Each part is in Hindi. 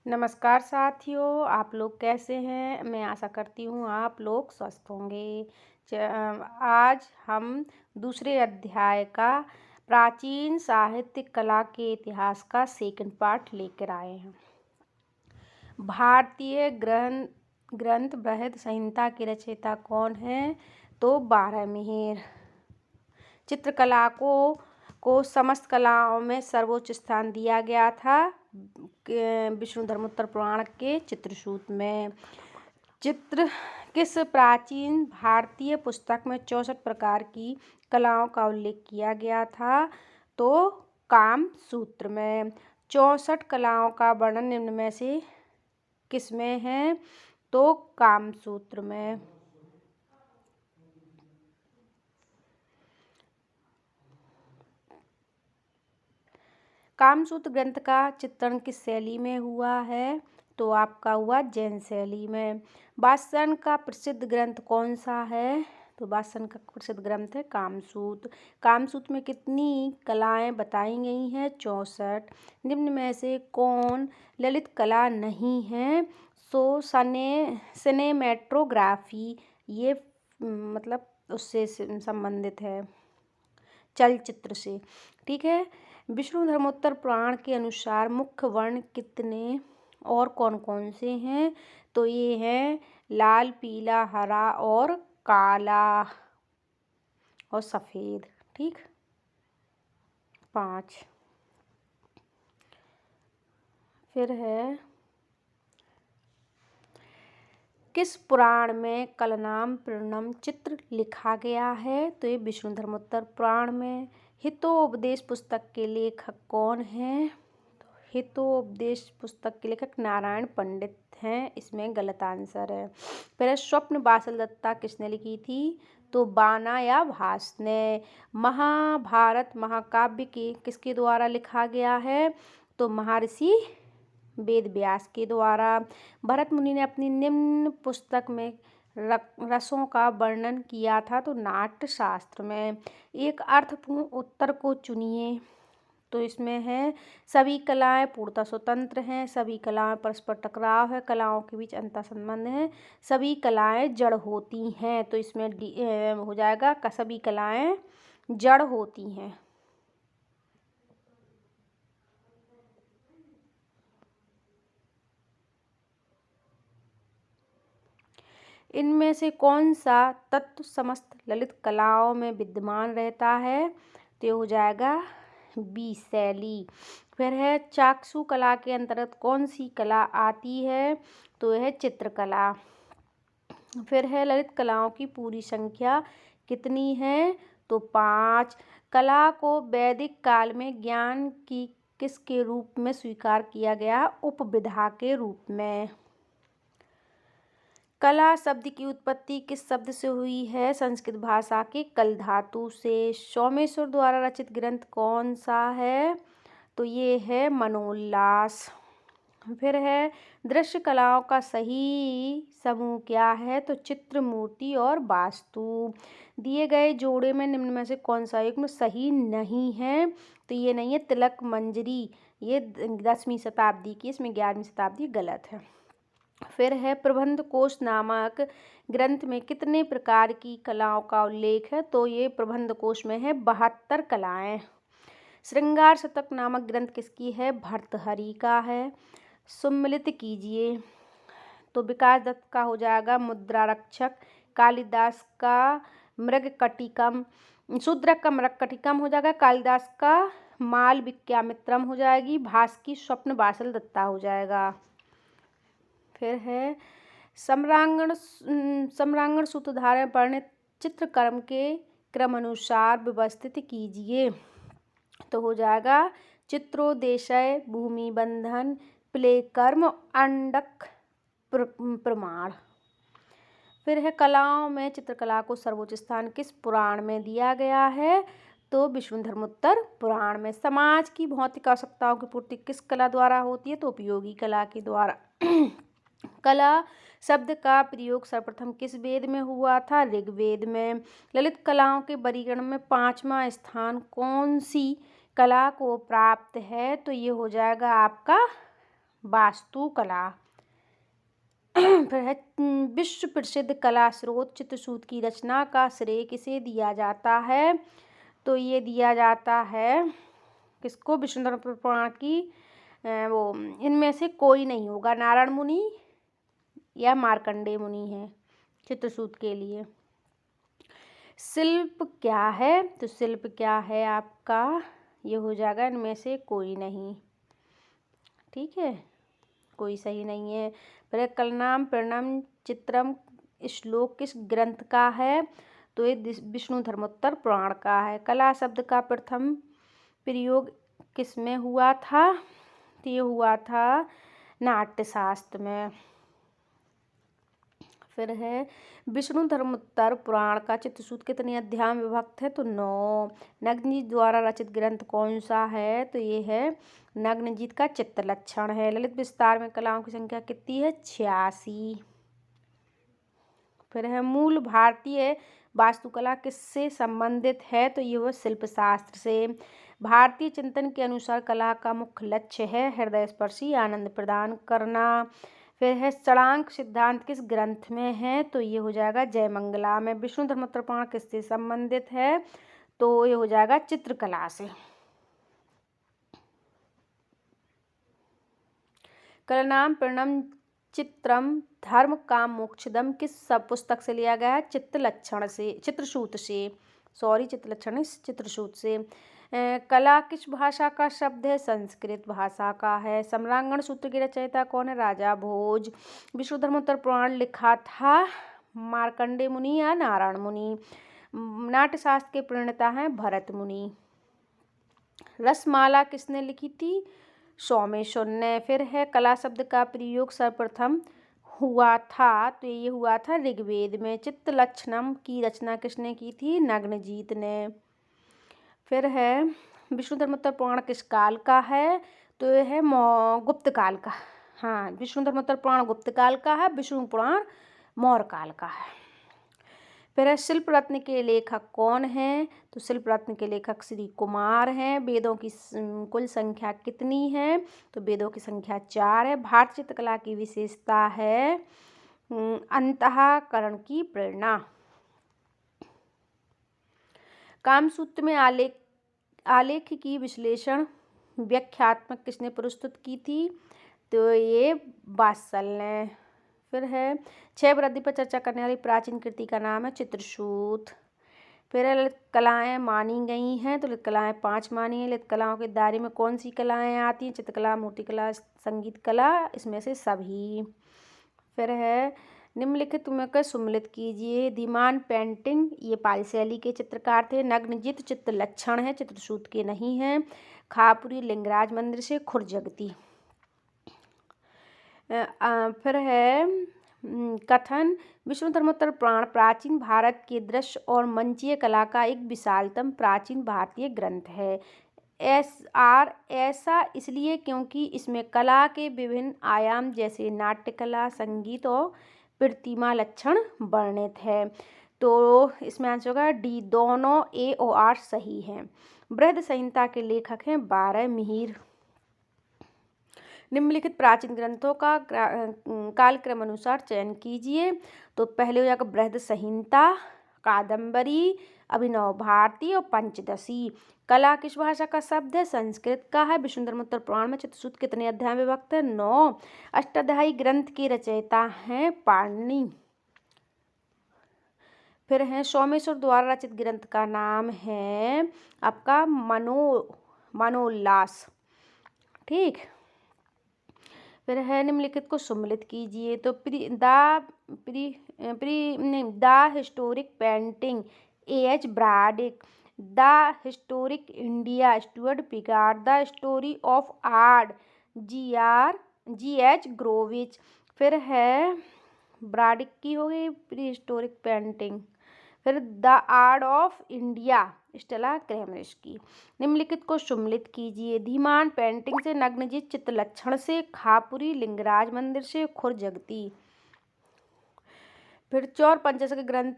नमस्कार साथियों, आप लोग कैसे हैं? मैं आशा करती हूँ आप लोग स्वस्थ होंगे। आज हम दूसरे अध्याय का प्राचीन साहित्य कला के इतिहास का सेकंड पार्ट लेकर आए हैं। भारतीय ग्रंथ बृहद संहिता के रचयिता कौन हैं? तो बारहमिहिर। चित्रकला को समस्त कलाओं में सर्वोच्च स्थान दिया गया था विष्णुधर्मोत्तर पुराण के चित्रसूत में। चित्र किस प्राचीन भारतीय पुस्तक में 64 प्रकार की कलाओं का उल्लेख किया गया था? तो कामसूत्र में। 64 कलाओं का वर्णन निम्न में से किसमें है? तो कामसूत्र में। कामसूत्र ग्रंथ का चित्रण किस शैली में हुआ है? तो आपका हुआ जैन शैली में। वात्स्ययन का प्रसिद्ध ग्रंथ कौन सा है? तो वात्स्ययन का प्रसिद्ध ग्रंथ है कामसूत्र। कामसूत्र में कितनी कलाएं बताई गई हैं? 64। निम्न में से कौन ललित कला नहीं है? सो सिनेमेटोग्राफी, ये मतलब उससे संबंधित है, चलचित्र से। ठीक है। विष्णुधर्मोत्तर पुराण के अनुसार मुख्य वर्ण कितने और कौन कौन से हैं? तो ये हैं लाल, पीला, हरा और काला और सफ़ेद। ठीक, 5। फिर है किस पुराण में कलनाम प्रणम चित्र लिखा गया है? तो ये विष्णुधर्मोत्तर पुराण में। हितोपदेश पुस्तक के लेखक कौन हैं? तो हितोपदेश पुस्तक के लेखक नारायण पंडित हैं। इसमें गलत आंसर है। फिर स्वप्न वासल दत्ता किसने लिखी थी? तो बाना या भास ने। महाभारत महाकाव्य के किसके द्वारा लिखा गया है? तो महर्षि वेद व्यास के द्वारा। भरत मुनि ने अपनी निम्न पुस्तक में रसों का वर्णन किया था तो नाट्य शास्त्र में। एक अर्थपूर्ण उत्तर को चुनिए। तो इसमें है सभी कलाएं पूर्णतः स्वतंत्र हैं, सभी कलाएं परस्पर टकराव है, कलाओं के बीच अंतर संबंध है, सभी कलाएं जड़ होती हैं। तो इसमें हो जाएगा सभी कलाएं जड़ होती हैं। इनमें से कौन सा तत्व समस्त ललित कलाओं में विद्यमान रहता है? तो ये हो जाएगा बी शैली। फिर है चाक्षु कला के अंतर्गत कौन सी कला आती है? तो यह चित्रकला। फिर है ललित कलाओं की पूरी संख्या कितनी है? तो 5। कला को वैदिक काल में ज्ञान की किसके रूप में स्वीकार किया गया? उपविधा के रूप में। कला शब्द की उत्पत्ति किस शब्द से हुई है? संस्कृत भाषा के कल धातु से। सोमेश्वर द्वारा रचित ग्रंथ कौन सा है? तो ये है मनोल्लास। फिर है दृश्य कलाओं का सही समूह क्या है? तो चित्र, मूर्ति और वास्तु। दिए गए जोड़े में निम्न में से कौन सा युग्म सही नहीं है? तो ये नहीं है तिलक मंजरी, ये 10वीं शताब्दी की, इसमें 11वीं शताब्दी गलत है। फिर है प्रबंध कोश नामक ग्रंथ में कितने प्रकार की कलाओं का उल्लेख है? तो ये प्रबंध कोश में है 72 कलाएं। श्रृंगार शतक नामक ग्रंथ किसकी है? भर्तृहरि का है। सुम्मिलित कीजिए। तो विकास दत्त का हो जाएगा मुद्रारक्षक, कालिदास का मृगकटिकम, शूद्रक का मृगकटिकम हो जाएगा, कालिदास का मालविक्यामित्रम हो जाएगी, भास की स्वप्न वासल दत्ता हो जाएगा। फिर है सम्रांगण सूत्रधारण वर्णित चित्रकर्म के क्रमानुसार व्यवस्थित कीजिए। तो हो जाएगा चित्रोदेशय, भूमि बंधन, प्लेकर्म, अंडक प्रमाण। फिर है कलाओं में चित्रकला को सर्वोच्च स्थान किस पुराण में दिया गया है? तो विष्णुधर्मोत्तर पुराण में। समाज की भौतिक आवश्यकताओं की पूर्ति किस कला द्वारा होती है? तो उपयोगी कला के द्वारा। कला शब्द का प्रयोग सर्वप्रथम किस वेद में हुआ था? ऋग्वेद में। ललित कलाओं के वर्गीकरण में 5वां स्थान कौन सी कला को प्राप्त है? तो ये हो जाएगा आपका वास्तुकला। फिर है विश्व प्रसिद्ध कला स्रोत चित्रसूत की रचना का श्रेय किसे दिया जाता है? तो ये दिया जाता है किसको? विष्णुधर्म पुराण की वो इनमें से कोई नहीं होगा, नारायण मुनि या मार्कंडेय मुनि है चित्रसूत के लिए। शिल्प क्या है? तो शिल्प क्या है आपका? ये हो जाएगा इनमें से कोई नहीं, ठीक है, कोई सही नहीं है। फिर कलनाम प्रणम चित्रम श्लोक किस ग्रंथ का है? तो ये विष्णु धर्मोत्तर पुराण का है। कला शब्द का प्रथम प्रयोग किस में हुआ था? तो ये हुआ था नाट्यशास्त्र में। फिर है विष्णु धर्मोत्तर पुराण का चित्रसूत कितने अध्याय में विभक्त है? तो 9। नग्नजीत द्वारा रचित ग्रंथ कौन सा है? तो ये है नग्नजीत का चित्तलक्षण है। ललित विस्तार में कलाओं की संख्या कितनी है? 86। फिर है मूल भारतीय वास्तुकला किससे संबंधित है? तो ये वो शिल्पशास्त्र से। भारतीय चिंतन के अनुसार कला का मुख्य लक्ष्य है हृदय स्पर्शी आनंद प्रदान करना। फिर है षडांग सिद्धांत किस ग्रंथ में है? तो ये हो जाएगा जयमंगला में। विष्णु धर्मोत्तर पुराण किससे संबंधित है? तो ये हो जाएगा चित्रकला से। कलनाम प्रणम चित्रम धर्म काम मोक्षदम किस सब पुस्तक से लिया गया है? चित्रसूत से। कला किस भाषा का शब्द है? संस्कृत भाषा का है। सम्रांगण सूत्र की रचयिता कौन है? राजा भोज। विष्णु धर्मोत्तर पुराण लिखा था मार्कंडेय मुनि या नारायण मुनि। नाट्यशास्त्र के प्रणेता हैं भरत मुनि। रसमाला किसने लिखी थी? सोमेश्वर ने। फिर है कला शब्द का प्रयोग सर्वप्रथम हुआ था? तो ये हुआ था ऋग्वेद में। चित्तलक्षणम की रचना किसने की थी? नग्नजीत ने। फिर है विष्णु धर्मोत्तर पुराण किस काल का है? तो ये है गुप्त काल का। हाँ, विष्णु धर्मोत्तर पुराण गुप्त काल का है, विष्णु पुराण मौर्य काल का है। फिर है शिल्प रत्न के लेखक कौन है? तो शिल्प रत्न के लेखक श्री कुमार हैं। वेदों की कुल संख्या कितनी है? तो वेदों की संख्या 4 है। भारतीय चित्रकला की विशेषता है अंतःकरण की प्रेरणा। कामसूत्र में आलेख की विश्लेषण व्याख्यात्मक किसने प्रस्तुत की थी? तो ये वात्सल ने। फिर है 6 वृद्धि पर चर्चा करने वाली प्राचीन कृति का नाम है चित्रसूत। फिर ललित कलाएँ मानी गई हैं, तो ललित कलाएँ 5 मानी हैं। ललित कलाओं के दायरे में कौन सी कलाएँ आती हैं? चित्रकला, मूर्तिकला, संगीत कला, इसमें से सभी। फिर है निम्नलिखित में का सुमेलित कीजिए। दीमान पेंटिंग ये पाली शैली के चित्रकार थे। नग्नजीत चित्तलक्षण है, चित्रसूत के नहीं है। खापुरी लिंगराज मंदिर से खुरजगती। फिर है कथन विष्णु धर्मोत्तर पुराण प्राचीन भारत के दृश्य और मंचीय कला का एक विशालतम प्राचीन भारतीय ग्रंथ है। ऐसा इसलिए क्योंकि इसमें कला के विभिन्न आयाम जैसे नाट्यकला, संगीत और प्रतिमा लक्षण वर्णित है। तो इसमें आंसर होगा डी, दोनों ए और आर सही हैं। बृहद संहिता के लेखक हैं 12 मिहिर। निम्नलिखित प्राचीन ग्रंथों का कालक्रम अनुसार चयन कीजिए। तो पहले हो जाएगा बृहद संहिता, कादम्बरी, अभिनव भारती और पंचदशी। कला किस भाषा का शब्द है? संस्कृत का है। विष्णु धर्मोत्तर पुराण में चित्रसूत कितने अध्याय में विभक्त है? 9। अष्टाध्यायी ग्रंथ के रचयिता हैं पाणिनि। फिर है सोमेश्वर द्वारा रचित ग्रंथ का नाम है आपका मनोल्लास, ठीक। फिर है निम्नलिखित को सम्मिलित कीजिए। तो the historic painting A.H. Brodrick, the historic India Stuart Piggott, the story of art G.H. ग्रोविच। फिर है ब्राडिक की हो गई प्री हिस्टोरिक पेंटिंग। फिर the art of India Stella Kramrisch. निम्नलिखित को सम्मिलित कीजिए। धीमान पेंटिंग से, नग्नजीत चित्तलक्षण से, खापुरी लिंगराज मंदिर से, खुरजगती। फिर चौर पंचशख ग्रंथ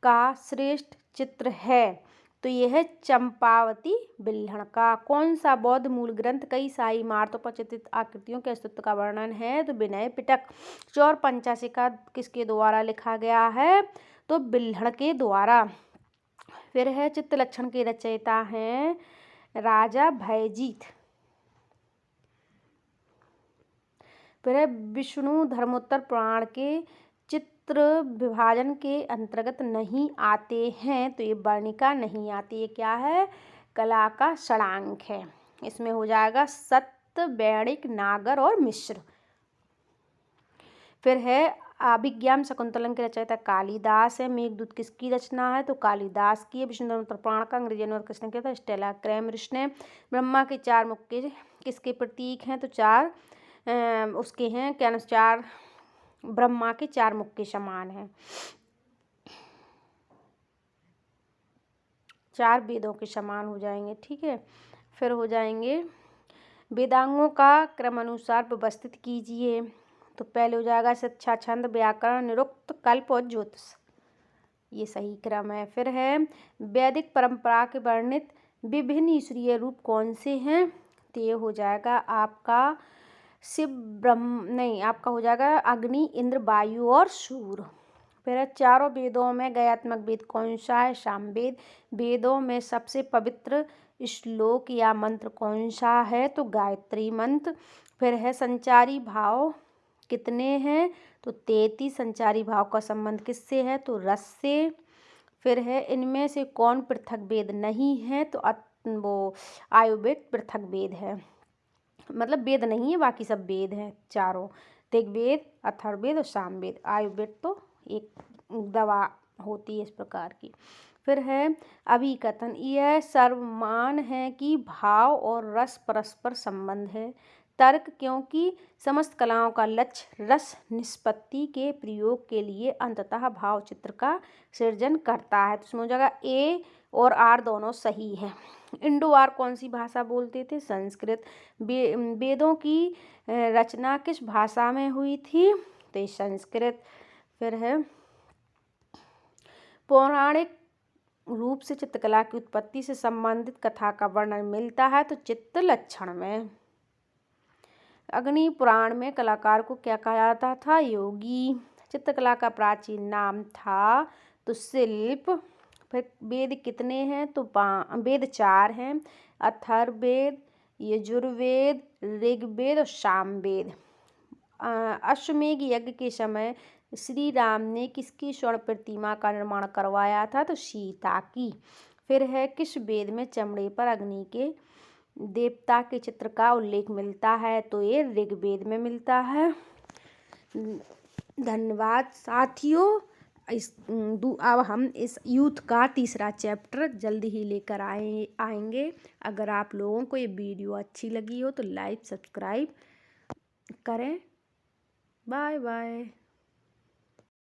का श्रेष्ठ चित्र है? तो तो ये है चंपावती बिल्हण का। कौन सा बौद्ध मूल ग्रंथ कई शाही इमारतों पर चित्रित आकृतियों के अस्तित्व का वर्णन है? तो विनय पिटक। चौर पंचाशिका किसके द्वारा लिखा गया है? तो बिल्हण के द्वारा। फिर है चित्तलक्षण के रचयिता हैं राजा भयजीत। फिर है विष्णु धर्मोत्तर पुराण के चित्र विभाजन के अंतर्गत नहीं आते हैं, तो ये वर्णिका नहीं आती। ये क्या है? कला का षडांक है। इसमें हो जाएगा सत्य, वैणिक, नागर और मिश्र। फिर है अभिज्ञान शकुंतलम के रचयिता कालिदास है। मेघदूत किसकी रचना है? तो कालिदास की है। विष्णु धर्मोत्तर पुराण का अंग्रेजी अनुवाद किसने किया था? स्टेला क्रैमरिश ने। ब्रह्मा के चार मुख किसके प्रतीक हैं? तो चार उसके हैं क्या? चार ब्रह्मा के चार मुख के समान है। चार वेदों के समान हो जाएंगे, ठीक है। फिर हो जाएंगे वेदांगों का क्रमानुसार व्यवस्थित कीजिए। तो पहले हो जाएगा शिक्षा, छंद, व्याकरण, निरुक्त, कल्प और ज्योतिष। ये सही क्रम है। फिर है वैदिक परंपरा के वर्णित विभिन्न ईश्वरीय रूप कौन से हैं? तो ये हो जाएगा आपका शिव, ब्रह्म नहीं, आपका हो जाएगा अग्नि, इंद्र, वायु और सूर्य। फिर है चारों वेदों में गयात्मक वेद कौन सा है? सामवेद। वेदों में सबसे पवित्र श्लोक या मंत्र कौन सा है? तो गायत्री मंत्र। फिर है संचारी भाव कितने हैं? तो 33। संचारी भाव का संबंध किससे है? तो रस से। फिर है इनमें से कौन पृथक वेद नहीं है? तो वो आयुर्वेद पृथक वेद है, मतलब वेद नहीं है, बाकी सब वेद हैं चारों। ऋग्वेद, अथर्ववेद और सामवेद। आयुर्वेद तो एक दवा होती है इस प्रकार की। फिर है अभिकथन। यह सर्वमान है कि भाव और रस परस्पर संबंध है। तर्क, क्योंकि समस्त कलाओं का लक्ष्य रस निष्पत्ति के प्रयोग के लिए अंततः भाव चित्र का सृजन करता है। तो इसमें हो जाएगा ए और आर दोनों सही है। इंडो आर कौन सी भाषा बोलते थे? संस्कृत। वेदों की रचना किस भाषा में हुई थी? तो संस्कृत। फिर है पौराणिक रूप से चित्रकला की उत्पत्ति से संबंधित कथा का वर्णन मिलता है तो चित्तलक्षण में। अग्नि पुराण में कलाकार को क्या कहा जाता था? योगी। चित्रकला का प्राचीन नाम था तो शिल्प। फिर वेद कितने हैं? तो वेद 4 हैं। अथर्ववेद, यजुर्वेद, ऋग्वेद और सामवेद। अश्वमेध यज्ञ के समय श्री राम ने किसकी स्वर्ण प्रतिमा का निर्माण करवाया था? तो सीता की। फिर है किस वेद में चमड़े पर अग्नि के देवता के चित्र का उल्लेख मिलता है? तो ये ऋग्वेद में मिलता है। धन्यवाद साथियों। अब हम इस यूथ का तीसरा चैप्टर जल्दी ही लेकर आएंगे। अगर आप लोगों को ये वीडियो अच्छी लगी हो तो लाइक सब्सक्राइब करें। Bye bye.